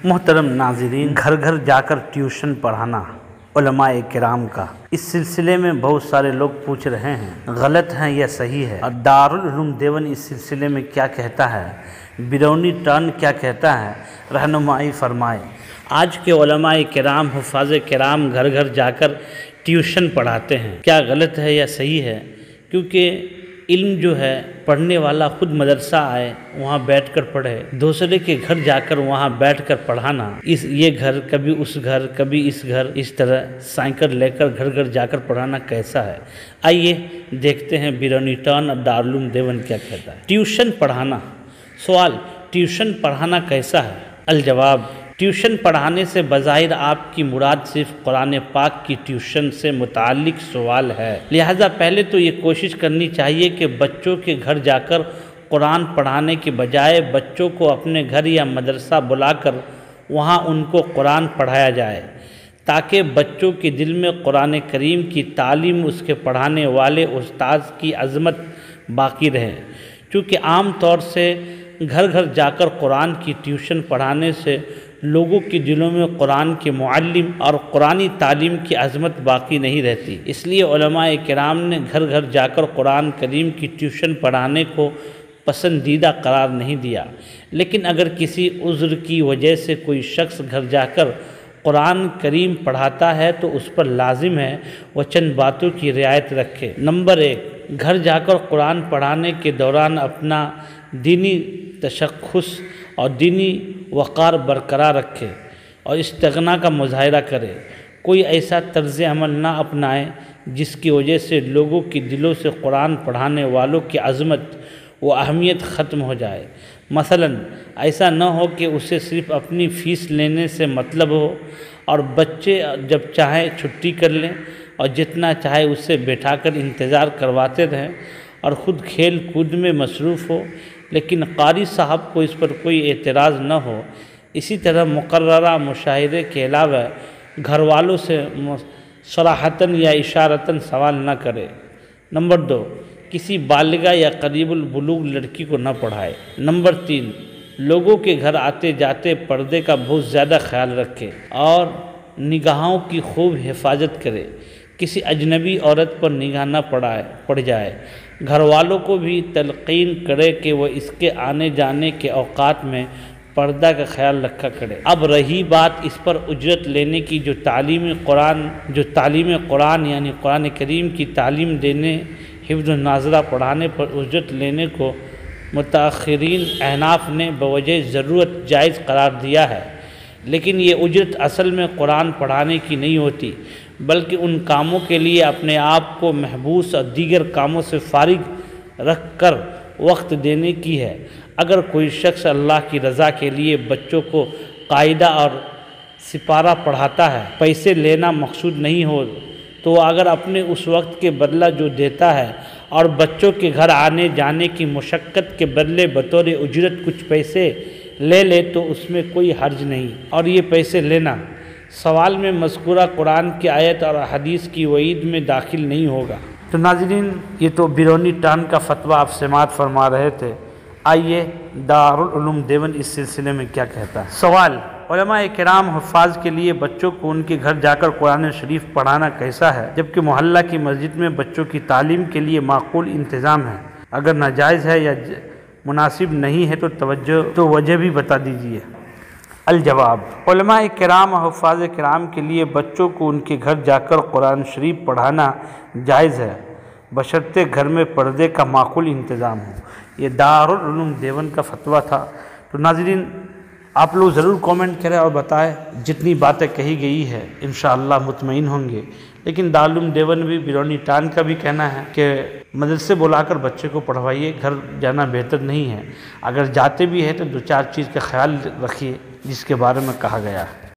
محترم ناظرین، گھر گھر جا کر ٹیوشن پڑھانا علماء کرام کا، اس سلسلے میں بہت سارے لوگ پوچھ رہے ہیں غلط ہے یا صحیح ہے، اور دارالعلوم دیوبند اس سلسلے میں کیا کہتا ہے، بیرونی ٹرن کیا کہتا ہے، رہنمائی فرمائے۔ آج کے علماء کرام، حفاظ کرام گھر گھر جا کر ٹیوشن پڑھاتے ہیں، کیا غلط ہے یا صحیح ہے؟ کیونکہ علم جو ہے پڑھنے والا خود مدرسہ آئے، وہاں بیٹھ کر پڑھے، دوسرے کے گھر جا کر وہاں بیٹھ کر پڑھانا، یہ گھر کبھی اس گھر کبھی اس گھر، اس طرح سائیکل لے کر گھر گھر جا کر پڑھانا کیسا ہے؟ آئیے دیکھتے ہیں بیرونی ٹرن اور دارالعلوم دیوبند کیا کہتا ہے۔ ٹیوشن پڑھانا، سوال، ٹیوشن پڑھانا کیسا ہے؟ الجواب، ٹیوشن پڑھانے سے بظاہر آپ کی مراد صرف قرآن پاک کی ٹیوشن سے متعلق سوال ہے، لہذا پہلے تو یہ کوشش کرنی چاہیے کہ بچوں کے گھر جا کر قرآن پڑھانے کے بجائے بچوں کو اپنے گھر یا مدرسہ بلا کر وہاں ان کو قرآن پڑھایا جائے، تاکہ بچوں کے دل میں قرآن کریم کی تعلیم، اس کے پڑھانے والے استاذ کی عظمت باقی رہے۔ چونکہ عام طور سے گھر گھر جا کر قرآن کی ٹیوشن پڑھانے سے لوگوں کے دلوں میں قرآن کے معلم اور قرآنی تعلیم کی عظمت باقی نہیں رہتی، اس لیے علماء کرام نے گھر گھر جا کر قرآن کریم کی ٹیوشن پڑھانے کو پسندیدہ قرار نہیں دیا۔ لیکن اگر کسی عذر کی وجہ سے کوئی شخص گھر جا کر قرآن کریم پڑھاتا ہے تو اس پر لازم ہے وہ چند باتوں کی رعایت رکھے۔ نمبر 1، گھر جا کر قرآن پڑھانے کے دوران اپنا دینی تشخص اور دینی وقار برقرار رکھے اور استغنا کا مظاہرہ کرے۔ کوئی ایسا طرز عمل نہ اپنائے جس کی وجہ سے لوگوں کے دلوں سے قرآن پڑھانے والوں کی عظمت و اہمیت ختم ہو جائے۔ مثلا ایسا نہ ہو کہ اسے صرف اپنی فیس لینے سے مطلب ہو اور بچے جب چاہیں چھٹی کر لیں اور جتنا چاہے اسے بٹھا کر انتظار کرواتے رہیں اور خود کھیل کود میں مصروف ہو، لیکن قاری صاحب کو اس پر کوئی اعتراض نہ ہو۔ اسی طرح مقررہ مشاہدے کے علاوہ گھر والوں سے صراحتاً یا اشارتاً سوال نہ کرے۔ نمبر 2، کسی بالغہ یا قریب البلوغ لڑکی کو نہ پڑھائے۔ نمبر 3، لوگوں کے گھر آتے جاتے پردے کا بہت زیادہ خیال رکھے اور نگاہوں کی خوب حفاظت کرے، کسی اجنبی عورت پر نگاہ نہ پڑ جائے۔ گھر والوں کو بھی تلقین کرے کہ وہ اس کے آنے جانے کے اوقات میں پردہ کا خیال رکھا کرے۔ اب رہی بات اس پر اجرت لینے کی، جو تعلیم قرآن یعنی قرآن کریم کی تعلیم دینے، حفظ و ناظرہ پڑھانے پر اجرت لینے کو متاخرین احناف نے بوجہ ضرورت جائز قرار دیا ہے، لیکن یہ اجرت اصل میں قرآن پڑھانے کی نہیں ہوتی، بلکہ ان کاموں کے لیے اپنے آپ کو محبوس اور دیگر کاموں سے فارغ رکھ کر وقت دینے کی ہے۔ اگر کوئی شخص اللہ کی رضا کے لیے بچوں کو قاعدہ اور سپارہ پڑھاتا ہے، پیسے لینا مقصود نہیں ہو، تو اگر اپنے اس وقت کے بدلہ جو دیتا ہے اور بچوں کے گھر آنے جانے کی مشقت کے بدلے بطور اجرت کچھ پیسے لے تو اس میں کوئی حرج نہیں، اور یہ پیسے لینا سوال میں مذکورہ قرآن کی آیت اور حدیث کی وعید میں داخل نہیں ہوگا۔ تو ناظرین، یہ تو بیرونی ٹرن کا فتویٰ آپ سماعت فرما رہے تھے، آئیے دارالعلوم دیوبند اس سلسلے میں کیا کہتا ہے۔ سوال، علماء کرام حفاظ کے لیے بچوں کو ان کے گھر جا کر قرآن شریف پڑھانا کیسا ہے، جبکہ محلہ کی مسجد میں بچوں کی تعلیم کے لیے معقول انتظام ہے؟ اگر ناجائز ہے یا مناسب نہیں ہے تو وجہ بھی بتا دیجیے۔ الجواب، علماء کرام اور حفاظ کرام کے لیے بچوں کو ان کے گھر جا کر قرآن شریف پڑھانا جائز ہے، بشرطے گھر میں پردے کا معقول انتظام ہو۔ یہ دارالعلوم دیوبند کا فتویٰ تھا۔ تو ناظرین، آپ لوگ ضرور کامنٹ کریں اور بتائیں، جتنی باتیں کہی گئی ہے انشاءاللہ مطمئن ہوں گے۔ لیکن دارالعلوم دیوبند بھی بیرونی ٹرن کا بھی کہنا ہے کہ مدرسے بلا کر بچے کو پڑھوائیے، گھر جانا بہتر نہیں ہے، اگر جاتے بھی ہے تو 2-4 چیز کا خیال رکھیے جس کے بارے میں کہا گیا ہے۔